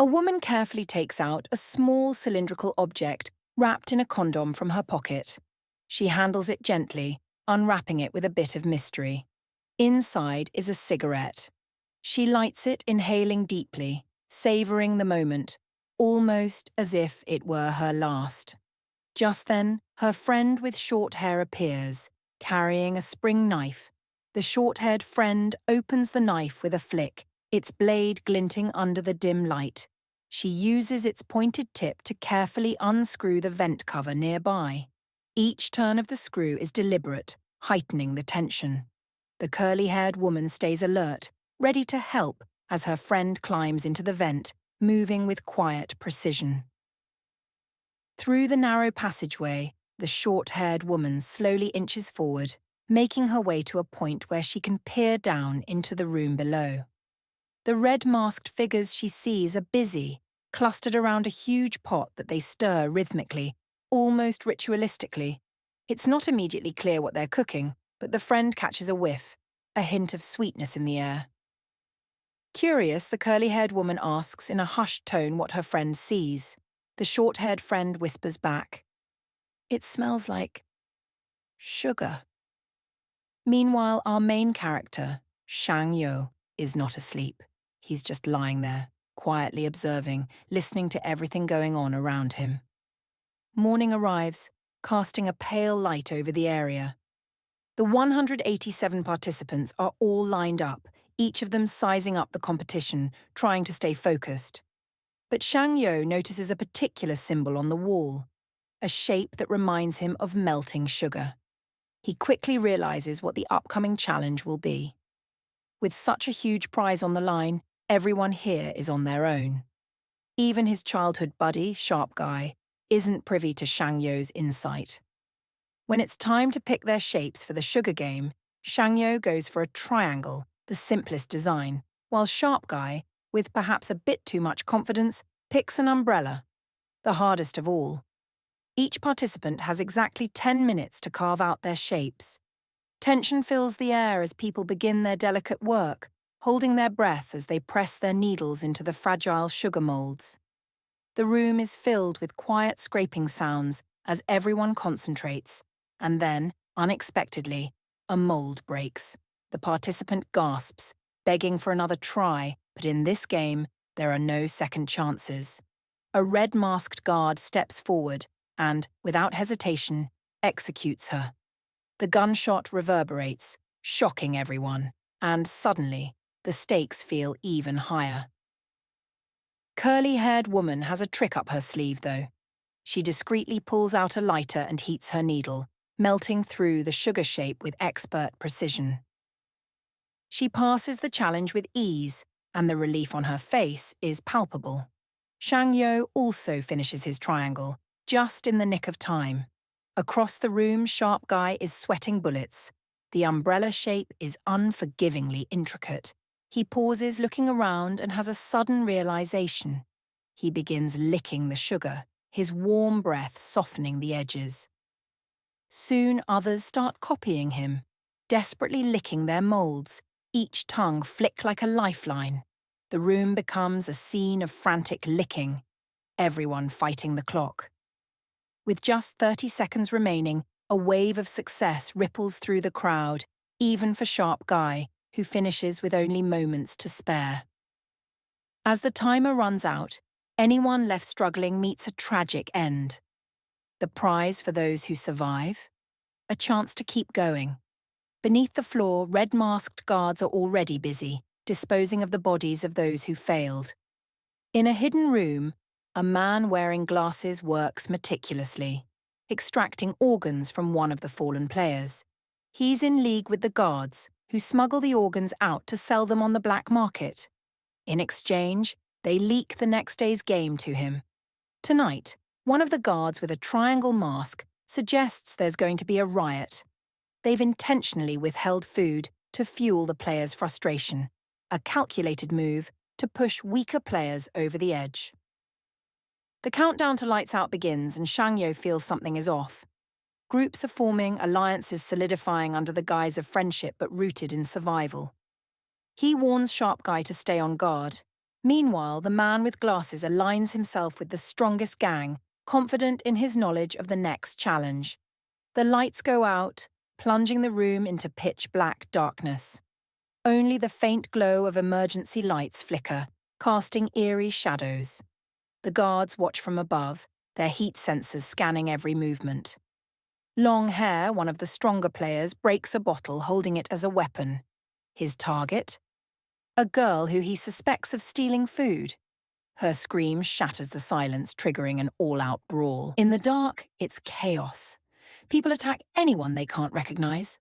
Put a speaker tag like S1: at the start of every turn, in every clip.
S1: A woman carefully takes out a small cylindrical object wrapped in a condom from her pocket. She handles it gently, unwrapping it with a bit of mystery. Inside is a cigarette. She lights it, inhaling deeply, savoring the moment, almost as if it were her last. Just then, her friend with short hair appears, carrying a spring knife. The short-haired friend opens the knife with a flick, its blade glinting under the dim light. She uses its pointed tip to carefully unscrew the vent cover nearby. Each turn of the screw is deliberate, heightening the tension. The curly-haired woman stays alert, ready to help as her friend climbs into the vent, moving with quiet precision. Through the narrow passageway, the short-haired woman slowly inches forward, making her way to a point where she can peer down into the room below. The red-masked figures she sees are busy, clustered around a huge pot that they stir rhythmically, almost ritualistically. It's not immediately clear what they're cooking, but the friend catches a whiff, a hint of sweetness in the air. Curious, the curly-haired woman asks in a hushed tone what her friend sees. The short-haired friend whispers back, "It smells like sugar." Meanwhile, our main character, Shang Yo, is not asleep. He's just lying there, quietly observing, listening to everything going on around him. Morning arrives, casting a pale light over the area. The 187 participants are all lined up, each of them sizing up the competition, trying to stay focused. But Shang Yo notices a particular symbol on the wall, a shape that reminds him of melting sugar. He quickly realizes what the upcoming challenge will be. With such a huge prize on the line, everyone here is on their own. Even his childhood buddy, Sharp Guy, isn't privy to Shang Yo's insight. When it's time to pick their shapes for the sugar game, Shang Yo goes for a triangle, the simplest design, while Sharp Guy, with perhaps a bit too much confidence, picks an umbrella, the hardest of all. Each participant has exactly 10 minutes to carve out their shapes. Tension fills the air as people begin their delicate work, holding their breath as they press their needles into the fragile sugar molds. The room is filled with quiet scraping sounds as everyone concentrates, and then, unexpectedly, a mold breaks. The participant gasps, begging for another try, but in this game, there are no second chances. A red-masked guard steps forward and, without hesitation, executes her. The gunshot reverberates, shocking everyone, and suddenly, the stakes feel even higher. Curly-haired woman has a trick up her sleeve, though. She discreetly pulls out a lighter and heats her needle, melting through the sugar shape with expert precision. She passes the challenge with ease, and the relief on her face is palpable. Shang Yo also finishes his triangle, just in the nick of time. Across the room, Sharp Guy is sweating bullets. The umbrella shape is unforgivingly intricate. He pauses, looking around, and has a sudden realization. He begins licking the sugar, his warm breath softening the edges. Soon others start copying him, desperately licking their molds, each tongue flick like a lifeline. The room becomes a scene of frantic licking, everyone fighting the clock. With just 30 seconds remaining, a wave of success ripples through the crowd, even for Sharp Guy, who finishes with only moments to spare. As the timer runs out, anyone left struggling meets a tragic end. The prize for those who survive? A chance to keep going. Beneath the floor, red-masked guards are already busy, disposing of the bodies of those who failed. In a hidden room, a man wearing glasses works meticulously, extracting organs from one of the fallen players. He's in league with the guards, who smuggle the organs out to sell them on the black market. In exchange, they leak the next day's game to him. Tonight, one of the guards with a triangle mask suggests there's going to be a riot. They've intentionally withheld food to fuel the players' frustration, a calculated move to push weaker players over the edge. The countdown to lights out begins and Shang Yo feels something is off. Groups are forming, alliances solidifying under the guise of friendship but rooted in survival. He warns Sharp Guy to stay on guard. Meanwhile, the man with glasses aligns himself with the strongest gang, confident in his knowledge of the next challenge. The lights go out, plunging the room into pitch-black darkness. Only the faint glow of emergency lights flicker, casting eerie shadows. The guards watch from above, their heat sensors scanning every movement. Long Hair, one of the stronger players, breaks a bottle, holding it as a weapon. His target? A girl who he suspects of stealing food. Her scream shatters the silence, triggering an all-out brawl. In the dark, it's chaos. People attack anyone they can't recognize.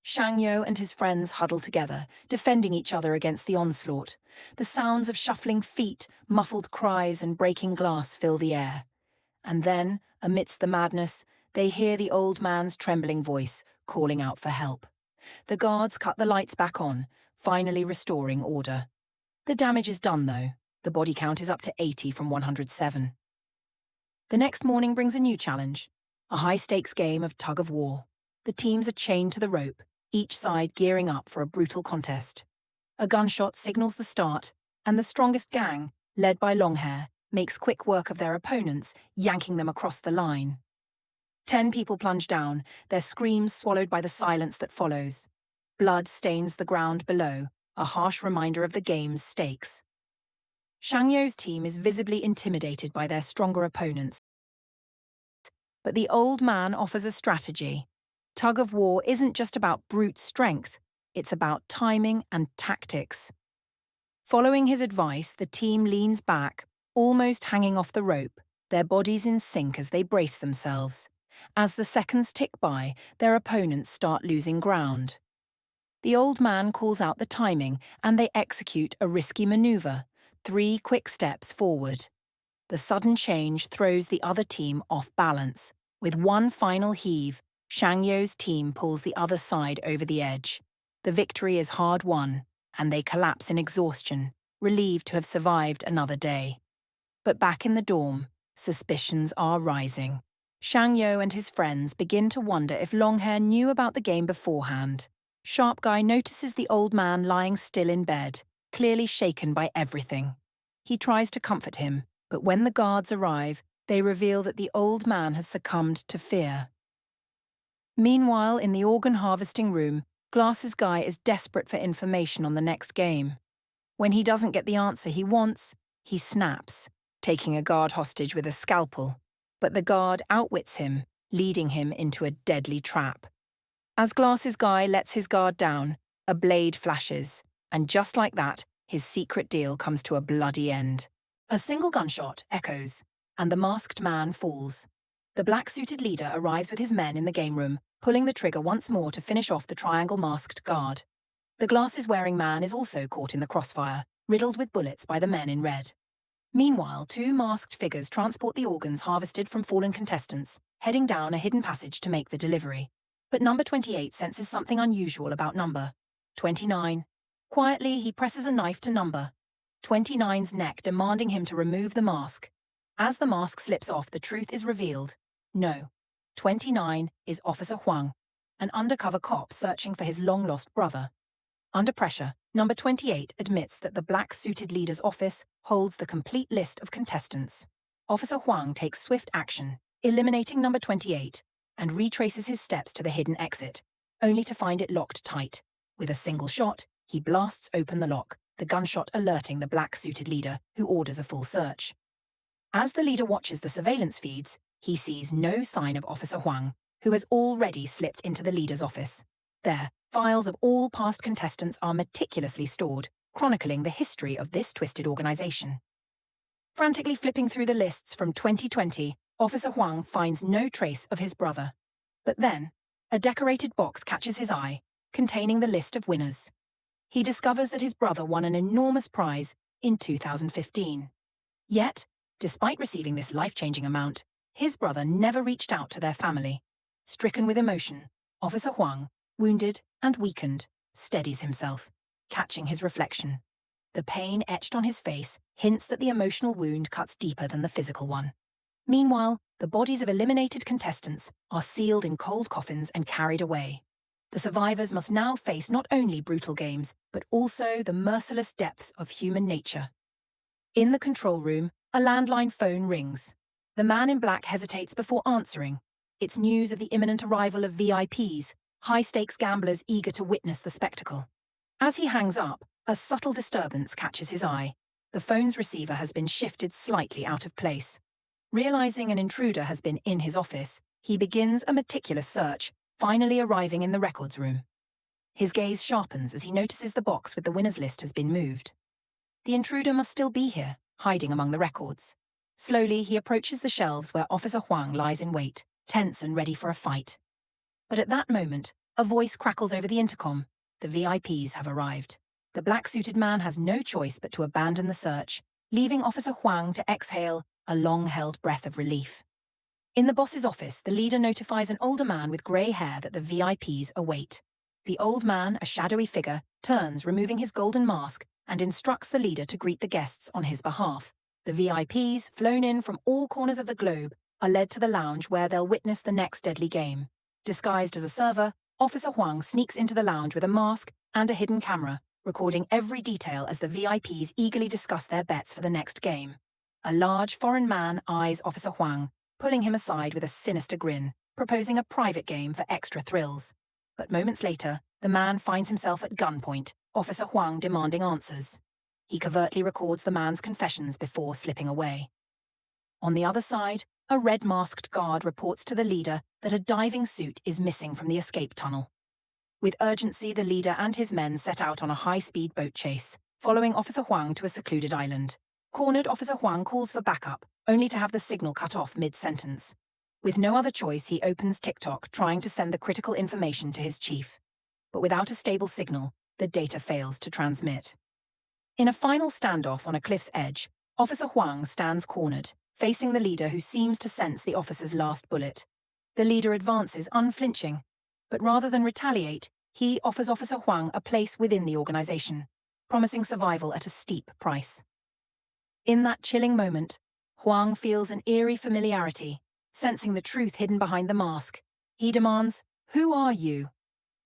S1: Shangyo and his friends huddle together, defending each other against the onslaught. The sounds of shuffling feet, muffled cries, and breaking glass fill the air. And then, amidst the madness, they hear the old man's trembling voice, calling out for help. The guards cut the lights back on, finally restoring order. The damage is done, though. The body count is up to 80 from 107. The next morning brings a new challenge, a high-stakes game of tug-of-war. The teams are chained to the rope, each side gearing up for a brutal contest. A gunshot signals the start, and the strongest gang, led by Longhair, makes quick work of their opponents, yanking them across the line. 10 people plunge down, their screams swallowed by the silence that follows. Blood stains the ground below, a harsh reminder of the game's stakes. Shangyo's team is visibly intimidated by their stronger opponents. But the old man offers a strategy. Tug-of-war isn't just about brute strength, it's about timing and tactics. Following his advice, the team leans back, almost hanging off the rope, their bodies in sync as they brace themselves. As the seconds tick by, their opponents start losing ground. The old man calls out the timing, and they execute a risky maneuver, 3 quick steps forward. The sudden change throws the other team off balance. With one final heave, Shangyo's team pulls the other side over the edge. The victory is hard-won, and they collapse in exhaustion, relieved to have survived another day. But back in the dorm, suspicions are rising. Shangyo and his friends begin to wonder if Longhair knew about the game beforehand. Sharp Guy notices the old man lying still in bed, clearly shaken by everything. He tries to comfort him, but when the guards arrive, they reveal that the old man has succumbed to fear. Meanwhile, in the organ harvesting room, Glasses Guy is desperate for information on the next game. When he doesn't get the answer he wants, he snaps, taking a guard hostage with a scalpel. But the guard outwits him, leading him into a deadly trap. As Glasses Guy lets his guard down, a blade flashes, and just like that, his secret deal comes to a bloody end. A single gunshot echoes, and the masked man falls. The black-suited leader arrives with his men in the game room, pulling the trigger once more to finish off the triangle-masked guard. The glasses-wearing man is also caught in the crossfire, riddled with bullets by the men in red. Meanwhile, 2 masked figures transport the organs harvested from fallen contestants, heading down a hidden passage to make the delivery. But number 28 senses something unusual about number 29. Quietly, he presses a knife to number 29's neck, demanding him to remove the mask. As the mask slips off, the truth is revealed. No, 29 is Officer Hwang, an undercover cop searching for his long-lost brother. Under pressure, number 28 admits that the black-suited leader's office holds the complete list of contestants. Officer Hwang takes swift action, eliminating number 28, and retraces his steps to the hidden exit, only to find it locked tight. With a single shot, he blasts open the lock, the gunshot alerting the black-suited leader, who orders a full search. As the leader watches the surveillance feeds, he sees no sign of Officer Hwang, who has already slipped into the leader's office. There, files of all past contestants are meticulously stored, chronicling the history of this twisted organization. Frantically flipping through the lists from 2020, Officer Hwang finds no trace of his brother. But then, a decorated box catches his eye, containing the list of winners. He discovers that his brother won an enormous prize in 2015. Yet, despite receiving this life-changing amount, his brother never reached out to their family. Stricken with emotion, Officer Hwang, wounded and weakened, steadies himself, catching his reflection. The pain etched on his face hints that the emotional wound cuts deeper than the physical one. Meanwhile, the bodies of eliminated contestants are sealed in cold coffins and carried away. The survivors must now face not only brutal games, but also the merciless depths of human nature. In the control room, a landline phone rings. The man in black hesitates before answering. It's news of the imminent arrival of VIPs, high-stakes gamblers eager to witness the spectacle. As he hangs up, a subtle disturbance catches his eye. The phone's receiver has been shifted slightly out of place. Realizing an intruder has been in his office, he begins a meticulous search, finally arriving in the records room. His gaze sharpens as he notices the box with the winners list has been moved. The intruder must still be here, hiding among the records. Slowly, he approaches the shelves where Officer Hwang lies in wait, tense and ready for a fight. But at that moment, a voice crackles over the intercom. The VIPs have arrived. The black-suited man has no choice but to abandon the search, leaving Officer Hwang to exhale a long-held breath of relief. In the boss's office, the leader notifies an older man with grey hair that the VIPs await. The old man, a shadowy figure, turns, removing his golden mask, and instructs the leader to greet the guests on his behalf. The VIPs, flown in from all corners of the globe, are led to the lounge where they'll witness the next deadly game. Disguised as a server, Officer Hwang sneaks into the lounge with a mask and a hidden camera, recording every detail as the VIPs eagerly discuss their bets for the next game. A large foreign man eyes Officer Hwang, pulling him aside with a sinister grin, proposing a private game for extra thrills. But moments later, the man finds himself at gunpoint, Officer Hwang demanding answers. He covertly records the man's confessions before slipping away. On the other side, a red-masked guard reports to the leader that a diving suit is missing from the escape tunnel. With urgency, the leader and his men set out on a high-speed boat chase, following Officer Hwang to a secluded island. Cornered, Officer Hwang calls for backup, only to have the signal cut off mid-sentence. With no other choice, he opens TikTok, trying to send the critical information to his chief. But without a stable signal, the data fails to transmit. In a final standoff on a cliff's edge, Officer Hwang stands cornered, facing the leader who seems to sense the officer's last bullet. The leader advances unflinching, but rather than retaliate, he offers Officer Hwang a place within the organization, promising survival at a steep price. In that chilling moment, Hwang feels an eerie familiarity, sensing the truth hidden behind the mask. He demands, "Who are you?"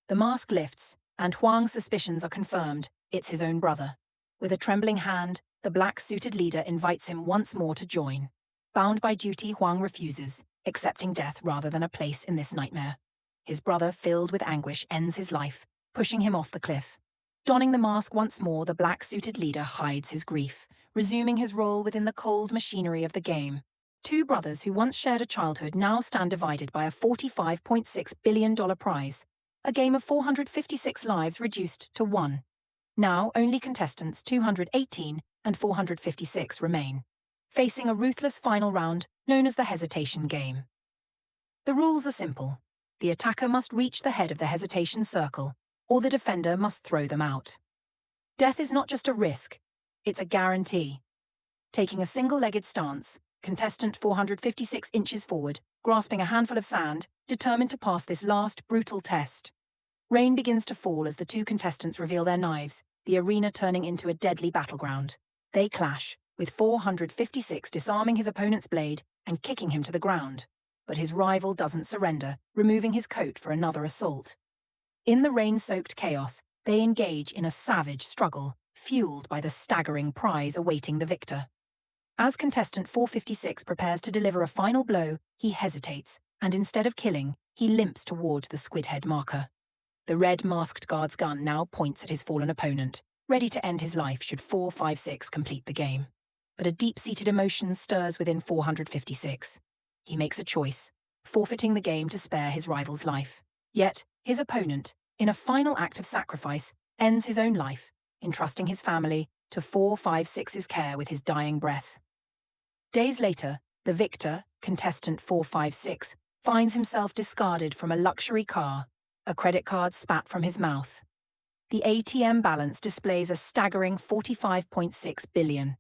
S1: The mask lifts, and Hwang's suspicions are confirmed. It's his own brother. With a trembling hand, the black-suited leader invites him once more to join. Bound by duty, Hwang refuses, accepting death rather than a place in this nightmare. His brother, filled with anguish, ends his life, pushing him off the cliff. Donning the mask once more, the black-suited leader hides his grief, resuming his role within the cold machinery of the game. Two brothers who once shared a childhood now stand divided by a $45.6 billion prize, a game of 456 lives reduced to one. Now, only contestants 218 and 456 remain, facing a ruthless final round known as the hesitation game. The rules are simple. The attacker must reach the head of the hesitation circle, or the defender must throw them out. Death is not just a risk, it's a guarantee. Taking a single-legged stance, contestant 456 inches forward, grasping a handful of sand, determined to pass this last brutal test. Rain begins to fall as the two contestants reveal their knives, the arena turning into a deadly battleground. They clash, with 456 disarming his opponent's blade and kicking him to the ground. But his rival doesn't surrender, removing his coat for another assault. In the rain-soaked chaos, they engage in a savage struggle, fueled by the staggering prize awaiting the victor. As contestant 456 prepares to deliver a final blow, he hesitates, and instead of killing, he limps toward the squid head marker. The red-masked guard's gun now points at his fallen opponent, ready to end his life should 456 complete the game. But a deep-seated emotion stirs within 456. He makes a choice, forfeiting the game to spare his rival's life. Yet, his opponent, in a final act of sacrifice, ends his own life, entrusting his family to 456's care with his dying breath. Days later, the victor, contestant 456, finds himself discarded from a luxury car, a credit card spat from his mouth. The ATM balance displays a staggering $45.6 billion.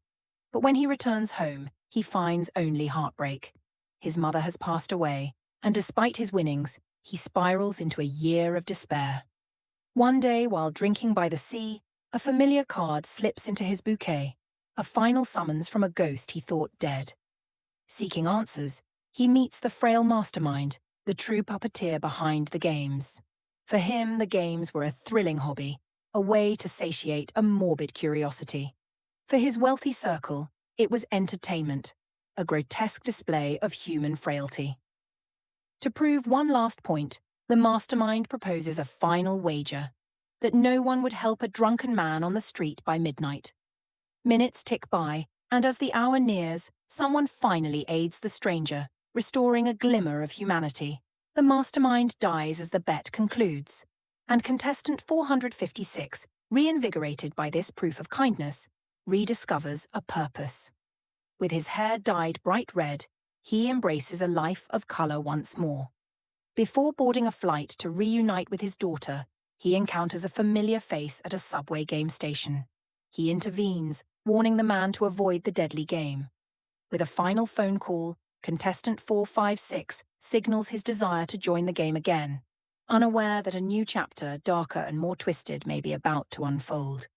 S1: But when he returns home, he finds only heartbreak. His mother has passed away, and despite his winnings, he spirals into a year of despair. One day, while drinking by the sea, a familiar card slips into his bouquet, a final summons from a ghost he thought dead. Seeking answers, he meets the frail mastermind, the true puppeteer behind the games. For him, the games were a thrilling hobby, a way to satiate a morbid curiosity. For his wealthy circle, It was entertainment, a grotesque display of human frailty. To prove one last point, the mastermind proposes a final wager, that no one would help a drunken man on the street by midnight. Minutes tick by, and as the hour nears, someone finally aids the stranger, restoring a glimmer of humanity. The mastermind dies as the bet concludes, and contestant 456, reinvigorated by this proof of kindness, rediscovers a purpose. With his hair dyed bright red, he embraces a life of color once more. Before boarding a flight to reunite with his daughter, he encounters a familiar face at a subway game station. He intervenes, warning the man to avoid the deadly game. With a final phone call, contestant 456 signals his desire to join the game again, unaware that a new chapter, darker and more twisted, may be about to unfold.